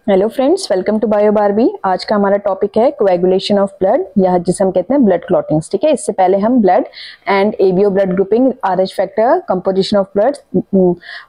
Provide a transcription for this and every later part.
Hello friends, welcome to bio Barbie. आज का हमारा टॉपिक है कोएगुलेशन ऑफ ब्लड, या जिसे हम कहते हैं ब्लड क्लॉटिंग्स। ठीक है, इससे पहले हम blood and ABO blood grouping, RH factor, composition of blood,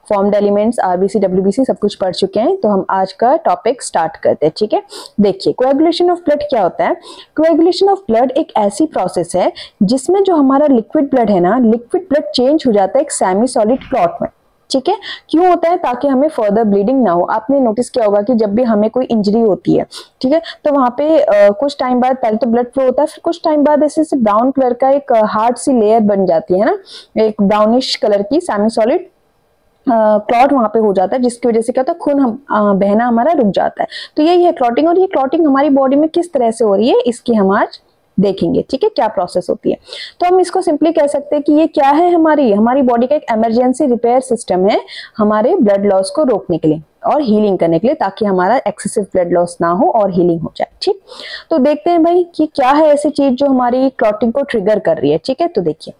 formed elements, RBC, WBC सब कुछ पढ़ चुके हैं। तो हम आज का टॉपिक स्टार्ट करते हैं। ठीक है, देखिए कोएगुलेशन ऑफ ब्लड क्या होता है। कोएगुलेशन ऑफ ब्लड एक ऐसी प्रोसेस है जिसमें जो हमारा लिक्विड ब्लड है ना, लिक्विड ब्लड चेंज हो जाता है एक सेमी सॉलिड क्लॉट में। ठीक है, क्यों होता है? ताकि हमें फर्दर ब्लीडिंग ना हो। आपने नोटिस किया होगा कि जब भी हमें कोई इंजरी होती है, ठीक है, तो वहां पे कुछ टाइम बाद पहले तो ब्लड फ्लो होता है, फिर कुछ टाइम बाद ऐसे ब्राउन कलर का एक हार्ड सी लेयर बन जाती है ना, एक ब्राउनिश कलर की सेमी सॉलिड क्लॉट वहां पे हो जाता है, जिसकी वजह से क्या होता है, खून बहना हमारा रुक जाता है। तो यही है क्लॉटिंग। और ये क्लॉटिंग हमारी बॉडी में किस तरह से हो रही है, इसकी हम आज देखेंगे। ठीक है, क्या प्रोसेस होती है। तो हम इसको सिंपली कह सकते हैं कि ये क्या है, हमारी बॉडी का एक इमरजेंसी रिपेयर सिस्टम है हमारे ब्लड लॉस को रोकने के लिए और हीलिंग करने के लिए, ताकि हमारा एक्सेसिव ब्लड लॉस ना हो और हीलिंग हो जाए। ठीक, तो देखते हैं भाई कि क्या है ऐसी चीज जो हमारी क्लॉटिंग को ट्रिगर कर रही है। ठीक है, तो देखिए,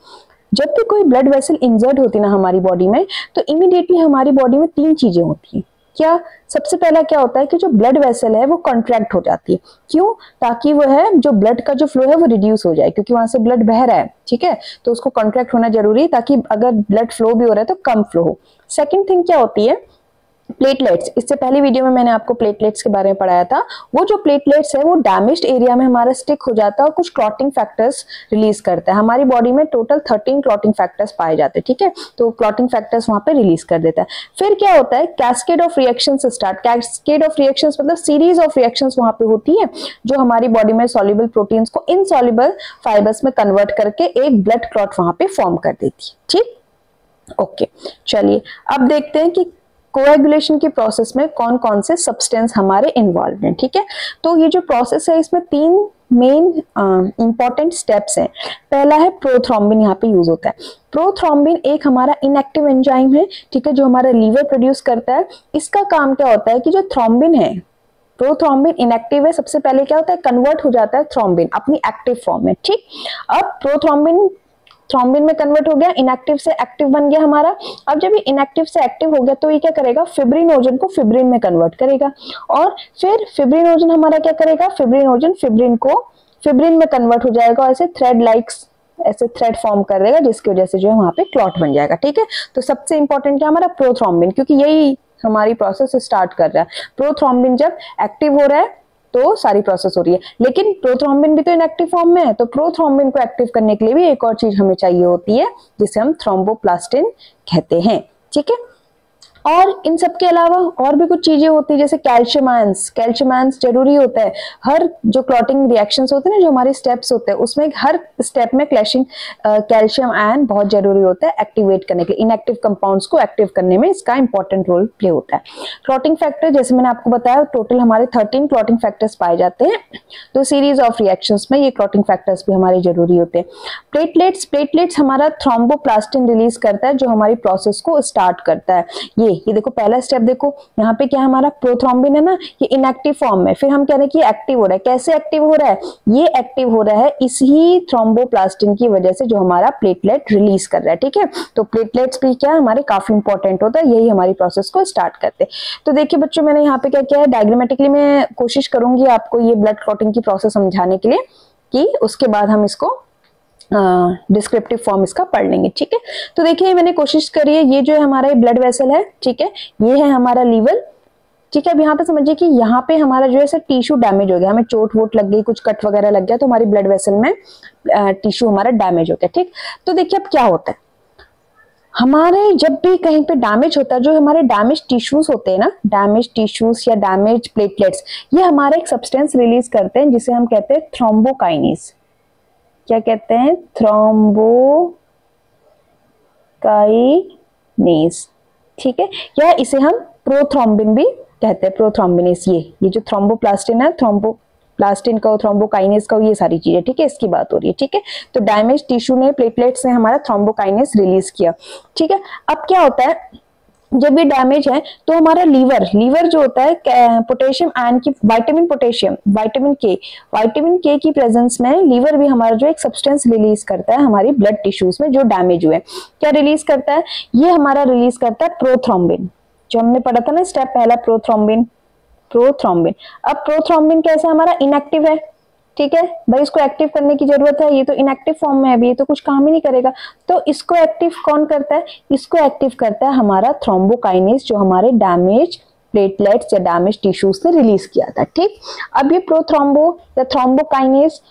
जब भी कोई ब्लड वेसल इंजर्ड होती है ना हमारी बॉडी में, तो इमीडिएटली हमारी बॉडी में तीन चीजें होती हैं। क्या? सबसे पहला क्या होता है कि जो ब्लड वेसल है वो कॉन्ट्रैक्ट हो जाती है। क्यों? ताकि वो है जो ब्लड का जो फ्लो है वो रिड्यूस हो जाए, क्योंकि वहां से ब्लड बह रहा है। ठीक है, तो उसको कॉन्ट्रैक्ट होना जरूरी है, ताकि अगर ब्लड फ्लो भी हो रहा है तो कम फ्लो हो। सेकेंड थिंग क्या होती है? प्लेटलेट्स। इससे पहली वीडियो में मैंने आपको प्लेटलेट्स के बारे में पढ़ाया था। वो जो प्लेटलेट्स है वो डैमेज्ड एरिया में हमारा स्टिक हो जाता है और कुछ क्लॉटिंग फैक्टर्स रिलीज करता है। हमारी बॉडी में टोटल 13 क्लॉटिंग फैक्टर्स पाए जाते हैं। ठीक है, तो क्लॉटिंग फैक्टर्स वहां पे रिलीज कर देता है। फिर क्या होता है, cascade of reactions start. Cascade of reactions मतलब सीरीज ऑफ रिएक्शंस वहां पे होती है, जो हमारी बॉडी में सॉल्युबल प्रोटीन्स को इनसॉल्युबल फाइबर्स में कन्वर्ट करके एक ब्लड क्लॉट वहां पे फॉर्म कर देती है। ठीक, ओके, चलिए अब देखते हैं कि कोएगुलेशन की प्रोसेस में कौन कौन से सब्सटेंस हमारे इन्वॉल्व हैं। ठीक है, तो ये जो प्रोसेस है इसमें तीन मेन इंपॉर्टेंट स्टेप्स हैं। पहला है प्रोथ्रोम्बिन, यहाँ पे यूज होता है। प्रोथ्रोम्बिन एक हमारा इनएक्टिव एंजाइम है, ठीक है, जो हमारा लीवर प्रोड्यूस करता है। इसका काम क्या होता है कि जो थ्रोम्बिन है, प्रोथ्रोम्बिन इनएक्टिव है, सबसे पहले क्या होता है, कन्वर्ट हो जाता है थ्रोम्बिन अपनी एक्टिव फॉर्म में। ठीक, अब प्रोथ्रोम्बिन थ्रोम्बिन में कन्वर्ट हो गया, इनएक्टिव से एक्टिव बन गया हमारा। अब जब ये इनएक्टिव से एक्टिव हो गया तो ये क्या करेगा, फिब्रिनोजन को फिब्रिन में कन्वर्ट करेगा, और फिर फिब्रिनोजन हमारा क्या करेगा, फिब्रिनोजन फिब्रिन को फिब्रिन में कन्वर्ट हो जाएगा और ऐसे थ्रेड लाइक्स ऐसे थ्रेड फॉर्म कर देगा, जिसकी वजह से जो है वहां पे क्लॉट बन जाएगा। ठीक है, तो सबसे इंपॉर्टेंट क्या हमारा प्रोथ्रोम्बिन, क्योंकि यही हमारी प्रोसेस स्टार्ट कर रहा है। प्रोथ्रोम्बिन जब एक्टिव हो रहा है तो सारी प्रोसेस हो रही है, लेकिन प्रोथ्रोम्बिन भी तो इनएक्टिव फॉर्म में है, तो प्रोथ्रोम्बिन को एक्टिव करने के लिए भी एक और चीज हमें चाहिए होती है, जिसे हम थ्रोम्बोप्लास्टिन कहते हैं। ठीक है, और इन सब के अलावा और भी कुछ चीजें होती है, जैसे कैल्शियम आयंस। कैल्शियम आयंस जरूरी होता है हर जो क्लॉटिंग रिएक्शंस होते हैं ना, जो हमारे स्टेप्स होते हैं, उसमें हर स्टेप में कैल्शियम आयन बहुत जरूरी होता है एक्टिवेट करने के लिए। इनएक्टिव कंपाउंड्स को एक्टिव करने में इसका इंपॉर्टेंट रोल प्ले होता है। क्लॉटिंग फैक्टर, जैसे मैंने आपको बताया, टोटल हमारे 13 क्लॉटिंग फैक्टर्स पाए जाते हैं, तो सीरीज ऑफ रिएक्शंस में ये क्लॉटिंग फैक्टर्स भी हमारे जरूरी होते हैं। प्लेटलेट्स हमारा थ्रोम्बोप्लास्टिन रिलीज करता है, जो हमारी प्रोसेस को स्टार्ट करता है। ये देखो पहला स्टेप, देखो यहाँ पे क्या हमारा प्रोथ्रोम्बिन है ना, ये इनएक्टिव फॉर्म में, फिर हम कह रहे हैं कि एक्टिव हो रहा है। कैसे एक्टिव हो रहा है? ये एक्टिव हो रहा है इसी थ्रोम्बोप्लास्टिन की वजह से, जो हमारा प्लेटलेट रिलीज कर रहा है। ठीक है, तो प्लेटलेट्स भी क्या हमारे काफी इंपॉर्टेंट होता है, यही हमारी प्रोसेस को स्टार्ट करते हैं। तो देखिए बच्चों, मैंने यहाँ पे क्या किया है, डायग्रामेटिकली मैं कोशिश करूंगी आपको ये ब्लड क्लॉटिंग की प्रोसेस समझाने के लिए, कि उसके बाद हम इसको डिस्क्रिप्टिव फॉर्म इसका पढ़ लेंगे। ठीक है, तो देखिए मैंने कोशिश करी है, ये जो है हमारा ब्लड वेसल है, ठीक है, ये है हमारा लीवर। ठीक है, अब यहाँ पे समझिए कि यहाँ पे हमारा जो है टिश्यू डैमेज हो गया, हमें चोट वोट लग गई, कुछ कट वगैरह लग गया, तो हमारी ब्लड वेसल में टिश्यू हमारा डैमेज हो गया। ठीक, तो देखिए अब क्या होता है, हमारे जब भी कहीं पे डैमेज होता है, जो हमारे डैमेज टिश्यूज होते हैं ना, डैमेज टिश्यूज या डैमेज प्लेटलेट्स, ये हमारा एक सब्सटेंस रिलीज करते हैं जिसे हम कहते हैं थ्रोम्बोकाइनेज। क्या कहते हैं? थ्रोम्बोकाइनेज। ठीक है, या इसे हम प्रोथ्रोम्बिन भी कहते हैं, प्रोथ्रोम्बिनेज। ये जो थ्रोम्बोप्लास्टिन है, थ्रोम्बोप्लास्टिन का, थ्रोम्बोकाइनेज का, ये सारी चीजें, ठीक है, इसकी बात हो रही है। ठीक है, तो डैमेज टिश्यू ने, प्लेटलेट्स ने हमारा थ्रोम्बोकाइनेज रिलीज किया। ठीक है, अब क्या होता है, जब ये डैमेज है तो हमारा लीवर जो होता है, पोटेशियम आयन की, विटामिन के की प्रेजेंस में लीवर भी हमारा जो एक सब्सटेंस रिलीज करता है हमारी ब्लड टिश्यूज में जो डैमेज हुए। क्या रिलीज करता है? ये हमारा रिलीज करता है प्रोथ्रोम्बिन, जो हमने पढ़ा था ना स्टेप पहला, प्रोथ्रोम्बिन। प्रोथ्रोम्बिन। अब प्रोथ्रोम्बिन कैसा हमारा इनएक्टिव है, ठीक है भाई, इसको एक्टिव करने की जरूरत है, ये तो इनएक्टिव फॉर्म में है अभी, ये तो कुछ काम ही नहीं करेगा। तो इसको एक्टिव कौन करता है, इसको एक्टिव करता है हमारा थ्रोम्बोकाइनेस, जो हमारे डैमेज प्लेटलेट्स या डैमेज टिश्यूज से रिलीज किया था। ठीक, अब ये प्रोथ्रोम्बो या thrombokinase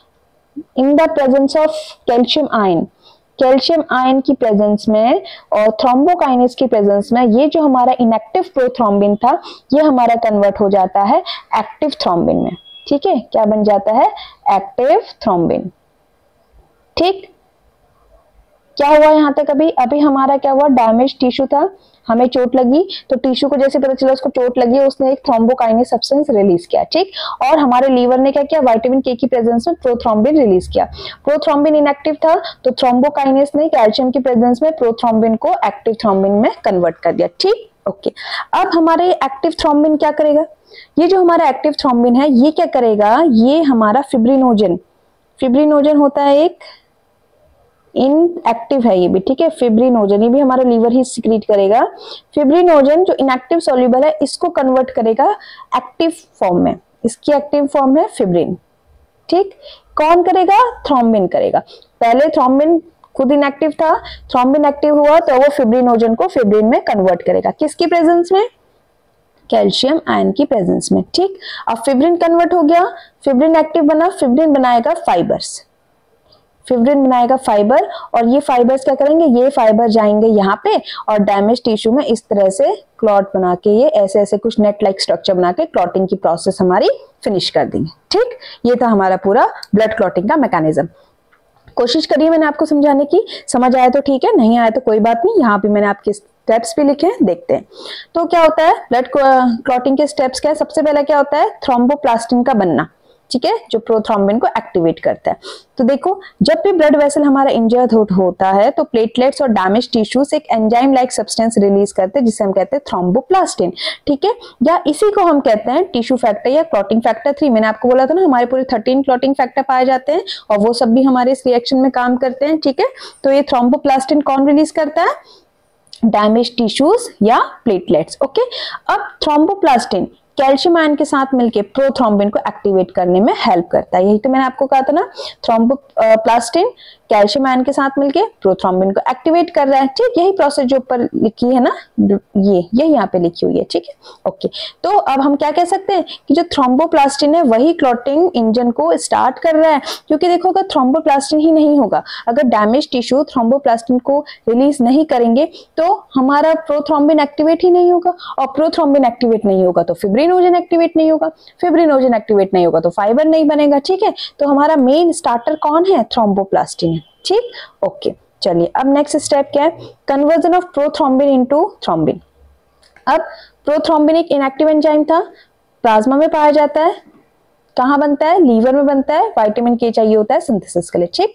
in the presence of calcium ion, calcium ion की प्रेजेंस में और थ्रोम्बोकाइनेस की प्रेजेंस में, ये जो हमारा इनएक्टिव प्रोथ्रोम्बिन था ये हमारा कन्वर्ट हो जाता है एक्टिव थ्रोम्बिन में। ठीक है, क्या बन जाता है, एक्टिव थ्रोम्बिन। ठीक, क्या हुआ यहां तक, अभी हमारा क्या हुआ, डैमेज टिश्यू था, हमें चोट लगी, तो टिश्यू को जैसे पता चला उसको चोट लगी है, उसने एक थ्रोम्बोकाइनेस सब्सटेंस रिलीज किया। ठीक, और हमारे लीवर ने क्या किया, विटामिन के की प्रेजेंस में प्रोथ्रोम्बिन रिलीज किया। प्रोथ्रोम्बिन इनएक्टिव था तो थ्रोम्बोकाइनेस ने कैल्शियम की प्रेजेंस में प्रोथ्रोम्बिन को एक्टिव थ्रोम्बिन में कन्वर्ट कर दिया। ठीक, ओके। अब हमारे एक्टिव थ्रोम्बिन क्या करेगा, ये जो हमारा एक्टिव थ्रोम्बिन है ये क्या करेगा, ये हमारा फिब्रिनोजन, फिब्रिनोजन होता है एक इनएक्टिव है ये भी। ठीक है, फिब्रिनोजन ये भी हमारा लीवर ही सिक्रीट करेगा। फिब्रिनोजन जो इनएक्टिव सॉल्युबल है इसको कन्वर्ट करेगा एक्टिव फॉर्म में, इसकी एक्टिव फॉर्म है फिब्रिन। ठीक, कौन करेगा, थ्रोम्बिन करेगा। पहले थ्रोम्बिन खुद इनएक्टिव था, थ्रोम्बिन एक्टिव हुआ तो वो फिब्रिनोजन को फिब्रिन में कन्वर्ट करेगा, किसकी प्रेजेंस में, कैल्शियम आयन की प्रेजेंस में। ठीक, अब फिब्रिन कन्वर्ट हो गया, फिब्रिन एक्टिव बना, फिब्रिन बनाएगा फाइबर्स, फिब्रिन बनाएगा फाइबर, और ये फाइबर्स क्या करेंगे, ये फाइबर जाएंगे यहाँ पे और डैमेज टिश्यू में इस तरह से क्लॉट बना के, ये ऐसे ऐसे कुछ नेट लाइक स्ट्रक्चर बना के क्लॉटिंग की प्रोसेस हमारी फिनिश कर देंगे। ठीक, ये था हमारा पूरा ब्लड क्लॉटिंग का मैकेनिज्म। कोशिश करिए मैंने आपको समझाने की, समझ आया तो ठीक है, नहीं आया तो कोई बात नहीं, यहाँ पे मैंने आपके स्टेप्स भी लिखे हैं, देखते हैं। तो क्या होता है ब्लड क्लॉटिंग के स्टेप्स, क्या है, सबसे पहला क्या होता है, थ्रोम्बोप्लास्टिन का बनना। ठीक है, जो प्रोथ्रोम्बिन को एक्टिवेट करता है। तो देखो, जब भी ब्लड वेसल हमारा इंजर्ड होता है तो प्लेटलेट्स और डैमेज टिश्यूज एक एंजाइम लाइक सब्सटेंस रिलीज करते हैं जिसे हम कहते हैं थ्रोम्बोप्लास्टिन। ठीक है, या इसी को हम कहते हैं टिश्यू फैक्टर या क्लॉटिंग फैक्टर 3। मैंने आपको बोला था ना हमारे पूरे 13 क्लॉटिंग फैक्टर पाए जाते हैं और वो सब भी हमारे इस रिएक्शन में काम करते हैं। ठीक है, तो ये थ्रोम्बोप्लास्टिन कौन रिलीज करता है, डैमेज टिश्यूज या प्लेटलेट्स। ओके, अब थ्रोम्बोप्लास्टिन कैल्शियम आयन के साथ मिलके प्रोथ्रोम्बिन को एक्टिवेट करने में हेल्प करता है। यही तो मैंने आपको कहा था ना, थ्रोम्बोप्लास्टिन कैल्शियम आयन के साथ मिलके प्रोथ्रोम्बिन को एक्टिवेट कर रहा है। ठीक, यही प्रोसेस जो ऊपर लिखी है ना, ये यहाँ पे लिखी हुई है। ठीक है, ओके। तो अब हम क्या कह सकते हैं कि जो थ्रोम्बोप्लास्टिन है वही क्लॉटिंग इंजन को स्टार्ट कर रहा है, क्योंकि देखो अगर थ्रोम्बोप्लास्टिन ही नहीं होगा, अगर डैमेज टिश्यू थ्रोम्बोप्लास्टिन को रिलीज नहीं करेंगे तो हमारा प्रोथ्रोम्बिन एक्टिवेट ही नहीं होगा, और प्रोथ्रोम्बिन एक्टिवेट नहीं होगा तो फिब्रिनोजन एक्टिवेट नहीं होगा, फिब्रिनोजन एक्टिवेट नहीं होगा तो फाइबर नहीं बनेगा। ठीक है, तो हमारा मेन स्टार्टर कौन है, थ्रोम्बोप्लास्टिन है। ठीक, ओके। चलिए अब नेक्स्ट स्टेप क्या है, conversion of prothrombin into thrombin. अब प्रोथ्रोम्बिन एक इनएक्टिव एंजाइम था, प्लाज्मा में पाया जाता है, कहाँ बनता है, लीवर में बनता है, विटामिन के चाहिए होता है सिंथेसिस के लिए। ठीक,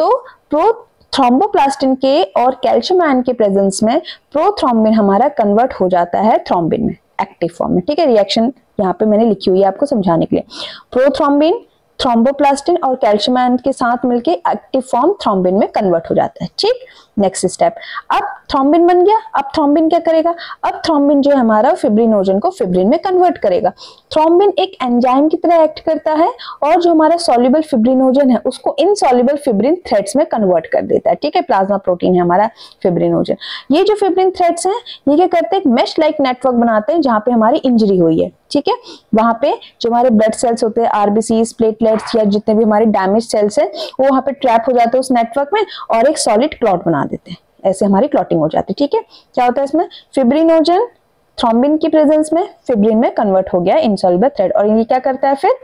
तो थ्रोम्बोप्लास्टिन के और कैल्शियम आयन के प्रेजेंस में प्रोथ्रोम्बिन हमारा कन्वर्ट हो जाता है थ्रोम्बिन में एक्टिव फॉर्म में। ठीक है, रिएक्शन यहाँ पे मैंने लिखी हुई है आपको समझाने के लिए। प्रोथ्रोम्बिन थ्रोम्बोप्लास्टिन और कैल्शियम आयन के साथ मिलके एक्टिव फॉर्म थ्रोम्बिन में कन्वर्ट हो जाता है। ठीक, नेक्स्ट स्टेप, अब थ्रोम्बिन बन गया, अब थ्रोम्बिन क्या करेगा, अब थ्रोम्बिन जो है हमारा फिब्रिनोजन को फिब्रिन में कन्वर्ट करेगा। थ्रोम्बिन एक एंजाइम की तरह एक्ट करता है और जो हमारा सॉल्युबल फिब्रिनोजन है उसको इनसॉल्युबल फिब्रिन थ्रेड्स में कन्वर्ट कर देता है। ठीक है, प्लाज्मा प्रोटीन है हमारा फिब्रिनोजन। ये जो फिब्रिन थ्रेड्स हैं ये क्या करते हैं, मेश लाइक नेटवर्क बनाते हैं जहां पे हमारी इंजरी हुई है। ठीक है, वहां पे जो हमारे ब्लड सेल्स होते हैं, आरबीसीज, प्लेटलेट्स या जितने भी हमारे डैमेज सेल्स हैं वो वहां पे ट्रैप हो जाते हैं उस नेटवर्क में और एक सॉलिड क्लॉट बना देते हैं, ऐसे हमारी क्लॉटिंग हो जाती है। ठीक है, क्या होता है इसमें, फिब्रिनोजन थ्रोम्बिन की प्रेजेंस में फिब्रिन में कन्वर्ट हो गया इनसॉल्युबल थ्रेड, और ये क्या करता है फिर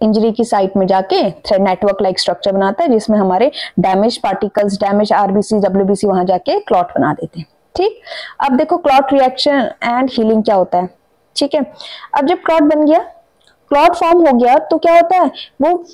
इंजरी की साइट में जाके थ्रेड नेटवर्क लाइक स्ट्रक्चर बनाता है जिसमें हमारे damage particles, damage RBC, WBC वहां जाके क्लॉट बना देते हैं। ठीक, अब देखो क्लॉट रिएक्शन एंड हीलिंग क्या होता है। ठीक है, अब जब क्लॉट बन गया, क्लॉट फॉर्म हो गया तो क्या होता है, वो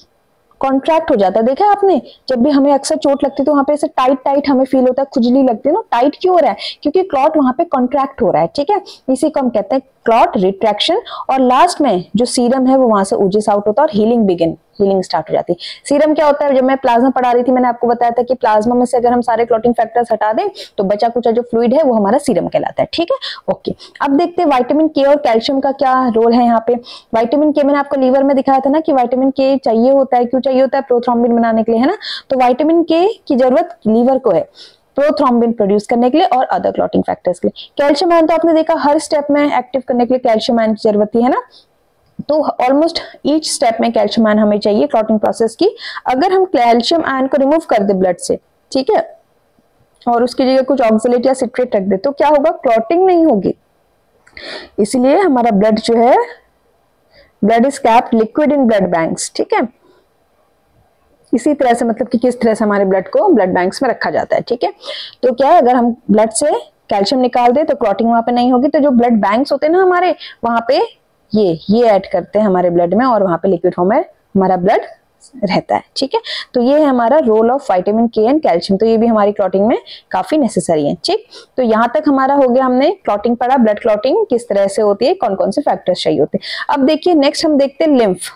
कॉन्ट्रैक्ट हो जाता है। देखा आपने, जब भी हमें अक्सर चोट लगती है तो वहां पे ऐसे टाइट टाइट हमें फील होता है, खुजली लगती है ना, टाइट क्यों हो रहा है, क्योंकि क्लॉट वहां पे कॉन्ट्रैक्ट हो रहा है। ठीक है, इसी को हम कहते हैं क्लॉट रिट्रैक्शन, और लास्ट में जो सीरम है वो वहां से ओजिस आउट होता है और हीलिंग बिगिन हीलिंग स्टार्ट हो जाती है। सीरम क्या होता है, जब मैं प्लाज्मा पढ़ा रही थी मैंने आपको बताया था कि प्लाज्मा में से अगर हम सारे क्लॉटिंग फैक्टर्स हटा दें तो बचा कुचा जो फ्लूइड है वो हमारा सीरम कहलाता है। ठीक है, ओके। अब देखते हैं विटामिन के और कैल्शियम का क्या रोल है यहाँ पे। विटामिन के मैंने आपको लीवर में दिखाया था ना कि विटामिन के चाहिए होता है, क्यों चाहिए होता है, प्रोथ्रोम्बिन बनाने के लिए, है ना। तो विटामिन के की जरूरत लीवर को है प्रोथ्रोम्बिन प्रोड्यूस करने के लिए और अदर क्लॉटिंग फैक्टर्स के लिए। कैल्शियम आयन तो आपने देखा हर स्टेप में एक्टिव करने के लिए कैल्शियम आयन की जरूरत है ना। तो ऑलमोस्ट ईच स्टेप में कैल्शियम आयन हमें चाहिए क्लॉटिंग प्रोसेस की। अगर हम कैल्शियम आयन को रिमूव कर दे ब्लड से, ठीक है, और उसकी जगह कुछ ऑक्सलेट या सिट्रेट रख दे तो क्या होगा, क्लॉटिंग नहीं होगी। इसलिए हमारा ब्लड जो है, blood is capped liquid in blood banks. ठीक है, इसी तरह से मतलब कि किस तरह से हमारे ब्लड को ब्लड बैंक्स में रखा जाता है। ठीक है, तो क्या है, अगर हम ब्लड से कैल्शियम निकाल दे तो क्लॉटिंग वहां पे नहीं होगी। तो जो ब्लड बैंक्स होते हैं ना हमारे, वहां पे ये ऐड करते हैं हमारे ब्लड में और वहां पे लिक्विड फॉर्म में हमारा ब्लड रहता है। ठीक है, तो ये है हमारा रोल ऑफ विटामिन के एंड कैल्शियम। तो ये भी हमारी क्लॉटिंग में काफी नेसेसरी है। ठीक, तो यहाँ तक हमारा हो गया, हमने क्लॉटिंग पढ़ा, ब्लड क्लॉटिंग किस तरह से होती है, कौन कौन से फैक्टर्स चाहिए होते हैं। अब देखिए नेक्स्ट हम देखते हैं लिम्फ।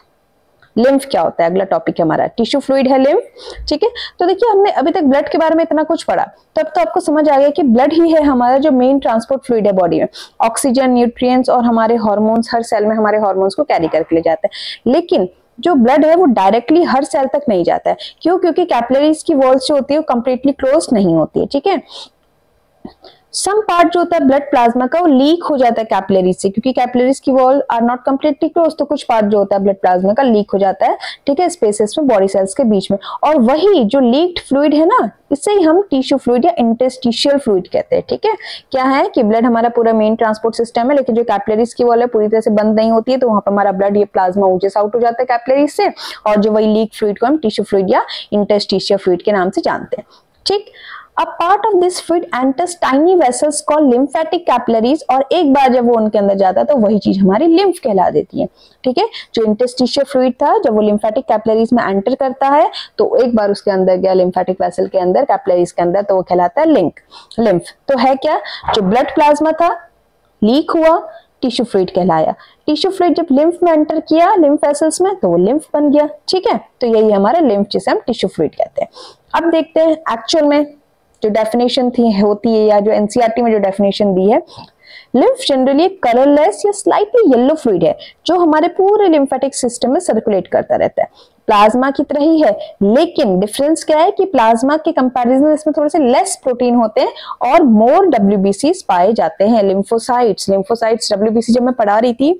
लिम्फ क्या होता है, अगला टॉपिक है हमारा, टिश्यू फ्लूइड है लिम्फ। ठीक है, तो देखिए हमने अभी तक ब्लड के बारे में इतना कुछ पढ़ा, तब तो आपको समझ आ गया कि ब्लड ही है हमारा जो मेन ट्रांसपोर्ट फ्लूइड है बॉडी में। ऑक्सीजन, न्यूट्रिएंट्स और हमारे हार्मोन्स, हर सेल में हमारे हार्मोन्स को कैरी करके ले जाता है। लेकिन जो ब्लड है वो डायरेक्टली हर सेल तक नहीं जाता है। क्यों? क्योंकि कैपिलरीज की वॉल्स जो होती है वो कंप्लीटली क्लोज नहीं होती है। ठीक है, सम पार्ट जो होता है ब्लड प्लाज्मा का वो लीक हो जाता है कैपिलरीज से, क्योंकि कैपिलरीज की wall are not completely close, तो कुछ पार्ट जो होता है ब्लड प्लाज्मा का लीक हो जाता है। ठीक है, स्पेसेस में, बॉडी सेल्स के बीच में। और वही जो लीक्ड फ्लूइड है ना, इससे ही हम टिश्यू फ्लूइड या इंटरस्टिशियल फ्लूइड कहते हैं। ठीक है, क्या है कि ब्लड हमारा पूरा मेन ट्रांसपोर्ट सिस्टम है, लेकिन जो कैपिलरीज की वॉल है पूरी तरह से बंद नहीं होती है, तो वहां पर हमारा ब्लड ये प्लाज्मा ऊजेस आउट हो जाता है कैपिलरीज से, और जो वही लीक फ्लूइड को हम टिश्यू फ्लूइड या इंटरस्टिशियल फ्लूइड के नाम से जानते हैं। ठीक, A part of this fluid enters tiny vessels called lymphatic capillaries, और एक बार जब वो उनके अंदर जाता है तो वही चीज हमारी लिम्फ कहला देती है। ठीक है, जो इंटरस्टिशियल फ्लूइड था जब वो लिम्फेटिक कैपिलरीज में एंटर करता है तो एक बार उसके अंदर गया लिम्फेटिक वेसल के अंदर, कैपिलरीज के अंदर, तो वो कहलाता है लिम्फ। तो है क्या, जो ब्लड प्लाज्मा था लीक हुआ, टिश्यू फ्लूइड कहलाया। टिश्यू फ्लूइड जब लिम्फ में एंटर किया लिम्फ वेसल्स में तो वो लिम्फ बन गया। ठीक है, तो यही हमारा लिम्फ जिसे हम टिश्यू फ्लूइड कहते हैं। अब देखते हैं एक्चुअल में जो डेफिनेशन होती है या जो एनसीईआरटी में जो डेफिनेशन दी है। लिम्फ जनरली कलरलेस या स्लाइटली येलो फ्लूइड है जो हमारे पूरे लिम्फेटिक सिस्टम में सर्कुलेट करता रहता है। प्लाज्मा की तरह ही है, लेकिन डिफरेंस क्या है कि प्लाज्मा के कंपैरिजन इसमें थोड़े से लेस प्रोटीन होते हैं और मोर डब्ल्यूबीसीज पाए जाते हैं। लिम्फोसाइट्स डब्ल्यूबीसी जब मैं पढ़ा रही थी,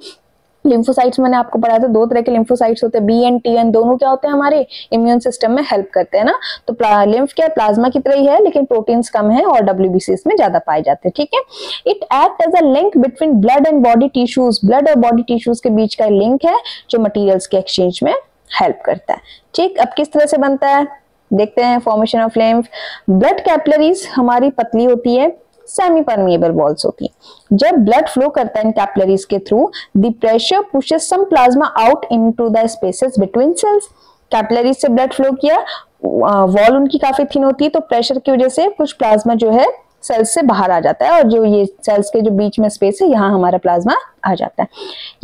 लिम्फोसाइट्स मैंने आपको पढ़ाया था, दो तरह के लिम्फोसाइट्स होते हैं, बी एंड टी एन, दोनों क्या होते हैं हमारे इम्यून सिस्टम में हेल्प करते हैं ना। तो लिम्फ क्या है, प्लाज्मा की तरह ही है, लेकिन प्रोटीन्स कम है और डब्ल्यूबीसी इसमें ज्यादा पाए जाते हैं। ठीक है, it act as a link between blood and body tissues, blood और बॉडी टिश्यूज के बीच का लिंक है जो मटीरियल्स के एक्सचेंज में हेल्प करता है। ठीक, अब किस तरह से बनता है देखते हैं। Formation of lymph, blood capillaries हमारी पतली होती है, सेमी परमिएबल वॉल्स होती है। जब ब्लड फ्लो करता है इन कैपिलरीज के through, the pressure pushes some plasma out into the spaces between cells. Capillaries से ब्लड फ्लो किया, वॉल उनकी काफी थिन होती है, तो प्रेशर की वजह से कुछ प्लाज्मा जो है सेल्स से बाहर आ जाता है, और जो ये सेल्स के जो बीच में स्पेस है यहाँ हमारा प्लाज्मा आ जाता है।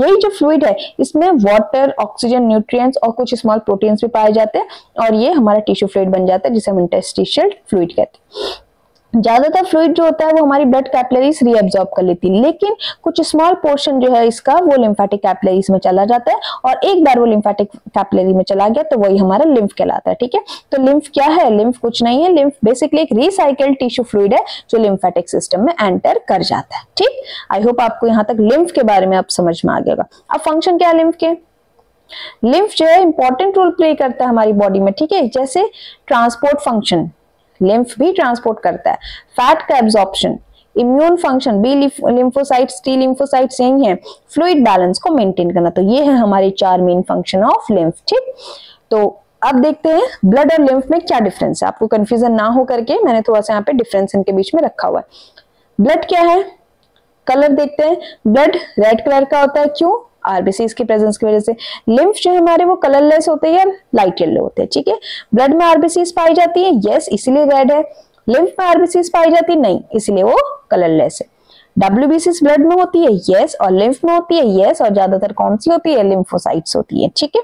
यही जो फ्लूइड है इसमें वाटर, ऑक्सीजन, न्यूट्रिएंट्स और कुछ स्मॉल प्रोटीन्स भी पाए जाते हैं, और ये हमारा टिश्यू फ्लूइड बन जाता है जिसे हम इंटरस्टिशियल फ्लूइड कहते हैं। ज्यादातर फ्लूइड जो होता है वो हमारी ब्लड कैपिलरीज रीअब्सॉर्ब कर लेती है, लेकिन कुछ स्मॉल पोर्शन जो है इसका वो लिम्फेटिक कैपिलरीज में चला जाता है, और एक बार वो लिम्फेटिक कैपिलरी में चला गया तो वही हमारा लिम्फ कहलाता है। ठीक है, तो लिम्फ क्या है, लिम्फ कुछ नहीं है, लिम्फ बेसिकली एक रिसाइकल्ड टिश्यू फ्लूइड है जो लिम्फेटिक सिस्टम में एंटर कर जाता है। ठीक, आई होप आपको यहाँ तक लिम्फ के बारे में आप समझ में आ गया। अब फंक्शन क्या है लिम्फ के, लिम्फ जो है इंपॉर्टेंट रोल प्ले करता है हमारी बॉडी में। ठीक है, जैसे ट्रांसपोर्ट फंक्शन लिम्फ भी ट्रांसपोर्ट करता है, फैट का absorption, immune function, B lymphocytes, T lymphocytes यही है, फ्लूइड बैलेंस को मेंटेन करना। तो ये है हमारे चार मेन फंक्शन ऑफ लिम्फ। ठीक, तो अब देखते हैं ब्लड और लिम्फ में क्या डिफरेंस है। आपको कंफ्यूजन ना हो करके मैंने थोड़ा सा यहाँ पे डिफरेंस इनके बीच में रखा हुआ है। ब्लड क्या है, कलर देखते हैं, ब्लड रेड कलर का होता है, क्यों, आरबीसीज की प्रेजेंस की वजह से। लिम्फ जो है हमारे वो कलरलेस होते हैं, लाइट येलो होते हैं। ठीक है, ब्लड में आरबीसीज पाई जाती है, यस इसीलिए रेड है। लिम्फ में आरबीसीज पाई जाती नहीं, इसलिए वो कलरलेस है। WBCs ब्लड में होती है, यस, और लिम्फ में होती है, यस, और ज्यादातर कौन सी होती है, लिम्फोसाइट्स होती है, ठीक है।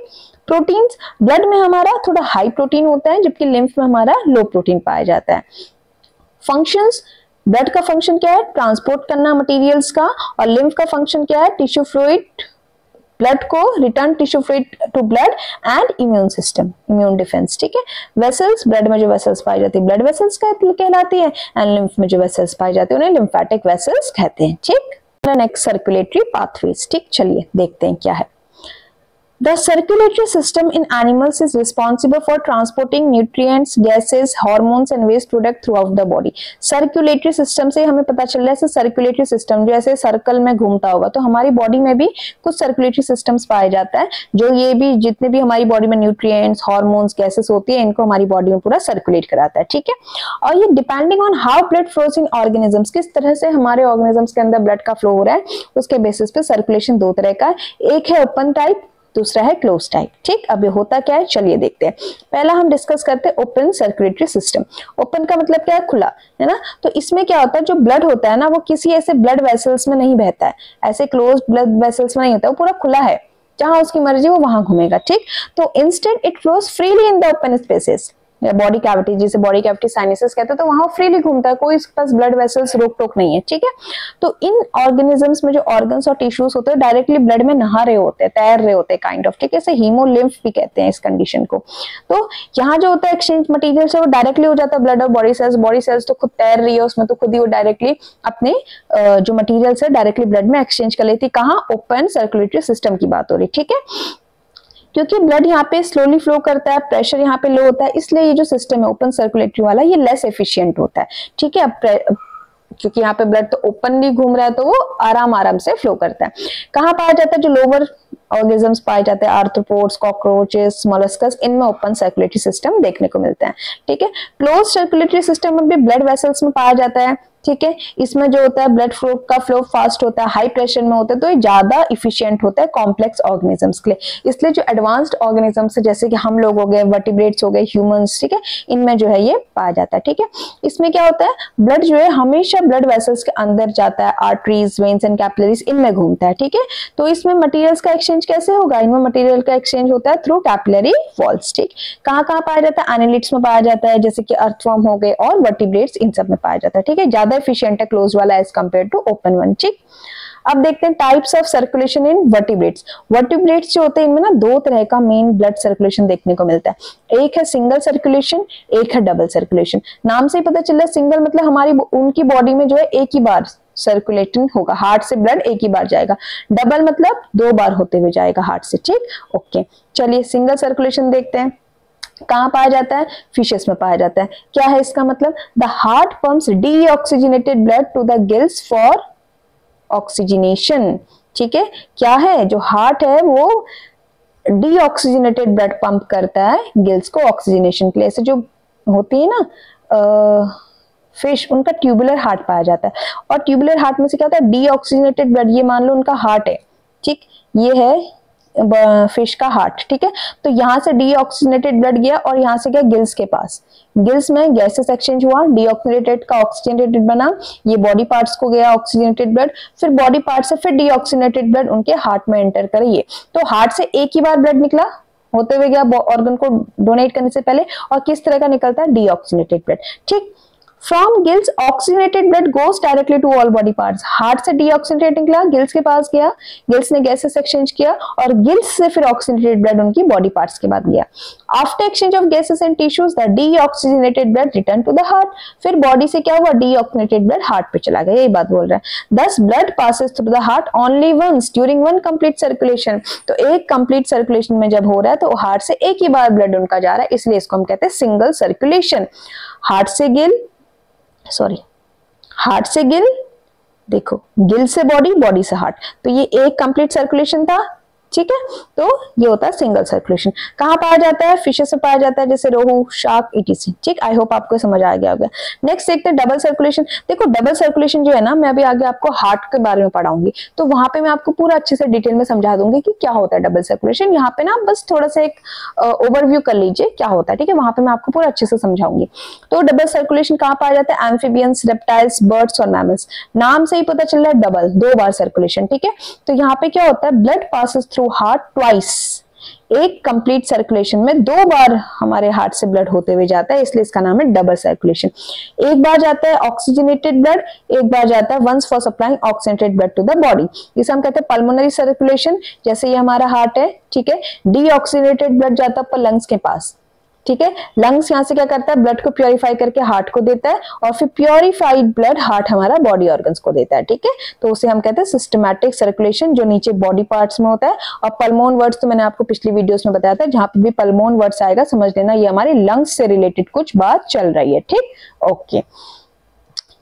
प्रोटीन्स, ब्लड में हमारा थोड़ा हाई प्रोटीन होता है जबकि लिम्फ में हमारा लो प्रोटीन पाया जाता है। फंक्शंस, ब्लड का फंक्शन क्या है, ट्रांसपोर्ट करना मटेरियल्स का, और लिम्फ का फंक्शन क्या है, टिश्यू फ्लूइड, ब्लड को return tissue fluid to blood, and immune system, immune defence, ठीक है। वेसल्स, ब्लड में जो वेसल्स पाई जाती है ब्लड वेसल्स कहलाती है, एंड लिम्फ में जो वेसल्स पाई जाती है उन्हें लिम्फेटिक वेसल्स कहते हैं, ठीक। नेक्स्ट सर्कुलेटरी पाथवेज, ठीक, चलिए देखते हैं क्या है। The circulatory system in animals is responsible for transporting nutrients, gases, hormones and waste product throughout the body. Circulatory system से हमें पता चल रहा है circulatory system जो ऐसे सर्कल में घूमता होगा, तो हमारी बॉडी में भी कुछ circulatory systems पाए जाता है जो ये भी जितने भी हमारी बॉडी में न्यूट्रिएंट्स, हार्मोन्स, गैसेस होती है इनको हमारी बॉडी में पूरा सर्कुलेट कराता है, ठीक है। और ये depending on how blood flows in organisms, किस तरह से हमारे ऑर्गेनिजम्स के अंदर ब्लड का फ्लो हो रहा है उसके बेसिस पे सर्कुलेशन दो तरह का है, एक है ओपन टाइप, दूसरा है क्लोज टाइप, ठीक। अब ये होता क्या है चलिए देखते हैं। पहला हम डिस्कस करते हैं ओपन सर्कुलेटरी सिस्टम। ओपन का मतलब क्या है, खुला, है ना। तो इसमें क्या होता है, जो ब्लड होता है ना वो किसी ऐसे ब्लड वेसल्स में नहीं बहता है, ऐसे क्लोज ब्लड वेसल्स में नहीं होता, वो पूरा खुला है, जहां उसकी मर्जी वो वहां घूमेगा, ठीक। तो instead it flows freely in the open spaces, body cavity, जिसे बॉडी कैविटी साइनसेस कहते हैं, तो वहां फ्रीली घूमता है, कोई इसके पास ब्लड वेसल्स रोक टोक नहीं है, ठीक है। तो इन ऑर्गेनिजम्स में जो ऑर्गन्स और टिश्यूज होते हैं डायरेक्टली ब्लड में नहा रहे होते हैं, तैर रहे होते हैं काइंड ऑफ, ठीक है। इसे हीमोलिम्फ भी कहते हैं इस कंडीशन को। तो यहाँ जो होता है एक्सचेंज मटेरियल से वो डायरेक्टली हो जाता है ब्लड और बॉडी सेल्स तो खुद तैर रही है उसमें, तो खुद ही वो डायरेक्टली अपने जो मटीरियल है डायरेक्टली ब्लड में एक्सचेंज कर लेती है। कहाँ, ओपन सर्कुलेटरी सिस्टम की बात हो रही, ठीक है। क्योंकि ब्लड यहाँ पे स्लोली फ्लो करता है, प्रेशर यहाँ पे लो होता है, इसलिए ये जो सिस्टम है ओपन सर्कुलेटरी वाला ये लेस एफिशिएंट होता है, ठीक है। अब क्योंकि यहाँ पे ब्लड तो ओपनली घूम रहा है तो वो आराम से फ्लो करता है। कहाँ पाया जाता है, जो लोअर ऑर्गेनिजम्स पाए जाते हैं, आर्थ्रोपोड्स, कॉकरोचेस, मोलस्कस, इनमें ओपन सर्कुलेटरी सिस्टम देखने को मिलता है, ठीक है। क्लोज सर्कुलेटरी सिस्टम में भी ब्लड वेसल्स में पाया जाता है, ठीक है। इसमें जो होता है ब्लड फ्लो का फ्लो फास्ट होता है, हाई प्रेशर में होता है, तो ये ज्यादा इफिशिएंट होता है कॉम्प्लेक्स ऑर्गेनिजम्स के लिए। इसलिए जो एडवांस्ड ऑर्गेनिजम्स है जैसे कि हम लोग हो गए, वर्टिब्रेट्स हो गए, ह्यूमंस, ठीक है, इनमें जो है ये पाया जाता है, ठीक है। इसमें क्या होता है, ब्लड जो है हमेशा ब्लड वेसल्स के अंदर जाता है, आर्टरीज, वेन्स एंड कैपिलरीज इनमें घूमता है, ठीक है। तो इसमें मटेरियल्स का एक्सचेंज कैसे होगा, इनमें मटेरियल का एक्सचेंज होता है थ्रू कैपिलरी वॉल्स, ठीक। कहाँ पाया जाता है, एनालिट्स में पाया जाता है, जैसे कि अर्थवर्म हो गए और वर्टिब्रेट्स, इन सब में पाया जाता है, ठीक है। ज्यादा एफिशिएंट है क्लोज वाला as compare to open one, ठीक। अब देखते हैं types of circulation in vertebrates. Vertebrates जो होते हैं इनमें ना दो तरह का मेन ब्लड सर्कुलेशन देखने को मिलता है, एक है सिंगल सर्कुलेशन, एक है डबल सर्कुलेशन। नाम से ही पता चल रहा है, सिंगल मतलब हमारी उनकी बॉडी में जो है एक ही बार सर्कुलेटिंग होगा, हार्ट से ब्लड एक ही बार जाएगा। डबल मतलब दो बार होते हुए जाएगा हार्ट से, ठीक, ओके। चलिए सिंगल सर्कुलेशन देखते हैं। कहाँ पाया जाता है, फिशेस में पाया जाता है। क्या है इसका मतलब, the heart pumps deoxygenated blood to the gills for oxygenation, ठीक है। क्या है, जो हार्ट है वो डीऑक्सीजनेटेड ब्लड पंप करता है गिल्स को ऑक्सीजनेशन के लिए। ऐसे जो होती है ना फिश, उनका ट्यूबुलर हार्ट पाया जाता है, और ट्यूबुलर हार्ट में से क्या होता है, डीऑक्सीजनेटेड ब्लड, ये मान लो उनका हार्ट है, ठीक, ये है फिश का हार्ट, ठीक है। तो यहाँ से डीऑक्सीजनेटेड ब्लड गया और यहाँ से गया गिल्स के पास, गिल्स में गैसेस एक्सचेंज हुआ, डीऑक्सीजनेटेड का ऑक्सीजनेटेड बना, ये बॉडी पार्ट्स को गया ऑक्सीजनेटेड ब्लड, फिर बॉडी पार्ट से फिर डीऑक्सीजनेटेड ब्लड उनके हार्ट में एंटर करे। ये तो हार्ट से एक ही बार ब्लड निकला, होते हुए गया ऑर्गन को डोनेट करने से पहले, और किस तरह का निकलता है, डीऑक्सीजनेटेड ब्लड, ठीक। From gills, oxygenated blood goes directly to all body parts. Heart से डीऑक्सीजनेटेड निकला, गिल्स के पास गया, गिल्स ने गैसेस एक्सचेंज किया, और गिल्स से फिर ऑक्सीजनेटेड ब्लड उनकी बॉडी पार्ट्स के बाद गया। After exchange of gases and tissues, the deoxygenated blood return to the heart. फिर बॉडी से क्या हुआ, डीऑक्सीजनेटेड ब्लड हार्ट पे चला गया, यही बात बोल रहा है। Thus blood passes through the heart only once during one complete circulation. तो एक कंप्लीट सर्कुलेशन में जब हो रहा है तो हार्ट से एक ही बार ब्लड उनका जा रहा है, इसलिए इसको हम कहते हैं सिंगल सर्कुलेशन। हार्ट से गिल, देखो गिल से बॉडी, बॉडी से हार्ट, तो ये एक कंप्लीट सर्कुलेशन था, ठीक है, तो ये होता है सिंगल सर्कुलेशन। कहाँ पाया जाता है? फिशेस में पाया जाता है, जैसे रोहू, शार्क, ईटीसी। ठीक, आई होप आपको समझ आ गया होगा। नेक्स्ट देखते हैं डबल सर्कुलेशन। देखो डबल सर्कुलेशन जो है ना, मैं अभी आगे आपको हार्ट के बारे में पढ़ाऊंगी, तो वहां पे मैं आपको पूरा अच्छे से डिटेल में समझा दूंगी कि क्या होता है डबल सर्कुलेशन। यहाँ पे ना बस थोड़ा सा एक ओवरव्यू कर लीजिए क्या होता है, ठीक है, वहां पे मैं आपको पूरा अच्छे से समझाऊंगी। तो डबल सर्कुलेशन कहाँ पाया जाता है? एम्फीबियंस, रेप्टाइल्स, बर्ड्स और मैमल्स। नाम से ही पता चल रहा है डबल, 2 बार सर्कुलेशन। ठीक है, तो यहाँ पे क्या होता है? Blood passes through heart twice, एक कंप्लीट सर्कुलेशन में 2 बार हमारे हार्ट से ब्लड होते हुए जाता है, इसलिए इसका नाम है डबल सर्कुलेशन। एक बार जाता है ऑक्सीजनेटेड ब्लड, एक बार जाता है once for supplying oxygenated blood to the body, जिसे हम कहते हैं पल्मोनरी सर्कुलेशन, जैसे ये हमारा हार्ट है। ठीक है, डीऑक्सीजनेटेड ब्लड जाता है लंग्स के पास। ठीक है, लंग्स यहाँ से क्या करता है? ब्लड को प्योरीफाई करके हार्ट को देता है, और फिर प्योरीफाइड ब्लड हार्ट हमारा बॉडी ऑर्गन्स को देता है। ठीक है, तो उसे हम कहते हैं सिस्टमैटिक सर्कुलेशन, जो नीचे बॉडी पार्ट्स में होता है। और पल्मोन वर्ड्स तो मैंने आपको पिछली वीडियोस में बताया था, जहां पे भी पल्मोन वर्ड्स आएगा समझ लेना ये हमारे लंग्स से रिलेटेड कुछ बात चल रही है। ठीक, ओके,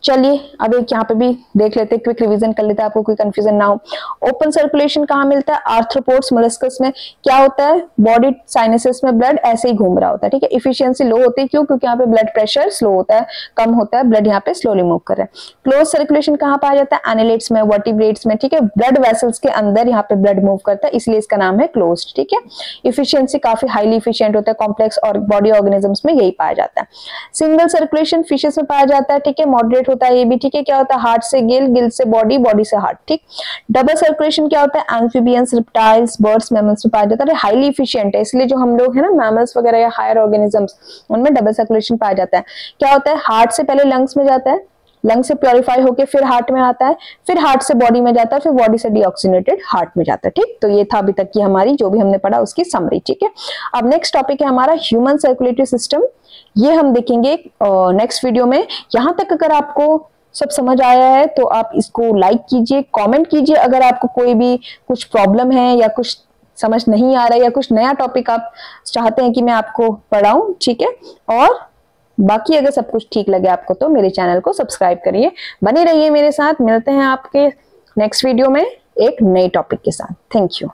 चलिए अब एक यहाँ पे भी देख लेते हैं, क्विक रिवीजन कर लेते हैं, आपको कोई कंफ्यूजन ना हो। ओपन सर्कुलेशन कहाँ मिलता है? आर्थ्रोपोड्स, मोलस्कस में। क्या होता है? बॉडी साइनसेस में ब्लड ऐसे ही घूम रहा होता है। ठीक है, इफिशियंसी लो होती है, क्यों? क्योंकि यहाँ पे ब्लड प्रेशर स्लो होता है, कम होता है, ब्लड यहाँ पे स्लोली मूव कर रहा है। क्लोज सर्कुलेशन कहाँ पाया जाता है? एनालिट्स में, वर्टिब्रेट्स में। ठीक है, ब्लड वेसल्स के अंदर यहाँ पे ब्लड मूव करता है, इसलिए इसका नाम है क्लोज। ठीक है, इफिशियंसी काफी हाईली इफिशियंट होता है, कॉम्प्लेक्स और बॉडी ऑर्गेनिजम्स में यही पाया जाता है। सिंगल सर्कुलेशन फिशेस में पाया जाता है। ठीक है, मॉडरेट होता है ये भी। ठीक है, क्या होता है? हार्ट से गिल, गिल से बॉडी, बॉडी से हार्ट। ठीक, डबल सर्कुलेशन क्या होता है? एम्फीबियंस, रिप्टाइल्स, बर्ड्स, मैमल्स में पाया जाता है। हाईली इफिशिएंट है, इसलिए जो हम लोग है ना मैमल्स वगैरह या हायर ऑर्गेनिजम्स, उनमें डबल सर्कुलेशन पाया जाता है। क्या होता है? हार्ट से पहले लंग्स में जाता है, लंग से प्योरीफाई होके फिर हार्ट में आता है, फिर हार्ट से बॉडी में जाता है, फिर बॉडी से डीऑक्सीजनेटेड हार्ट में जाता है। ठीक, तो ये था अभी तक की हमारी जो भी हमने पढ़ा उसकी समरी। ठीक है, अब नेक्स्ट टॉपिक है हमारा ह्यूमन सर्कुलेटरी सिस्टम। ये हम देखेंगे नेक्स्ट वीडियो में। यहां तक अगर आपको सब समझ आया है तो आप इसको लाइक कीजिए, कमेंट कीजिए। अगर आपको कोई भी कुछ प्रॉब्लम है या कुछ समझ नहीं आ रहा है या कुछ नया टॉपिक आप चाहते हैं कि मैं आपको पढ़ाऊं, ठीक है, और बाकी अगर सब कुछ ठीक लगे आपको तो मेरे चैनल को सब्सक्राइब करिए, बने रहिए मेरे साथ। मिलते हैं आपके नेक्स्ट वीडियो में एक नए टॉपिक के साथ। Thank you.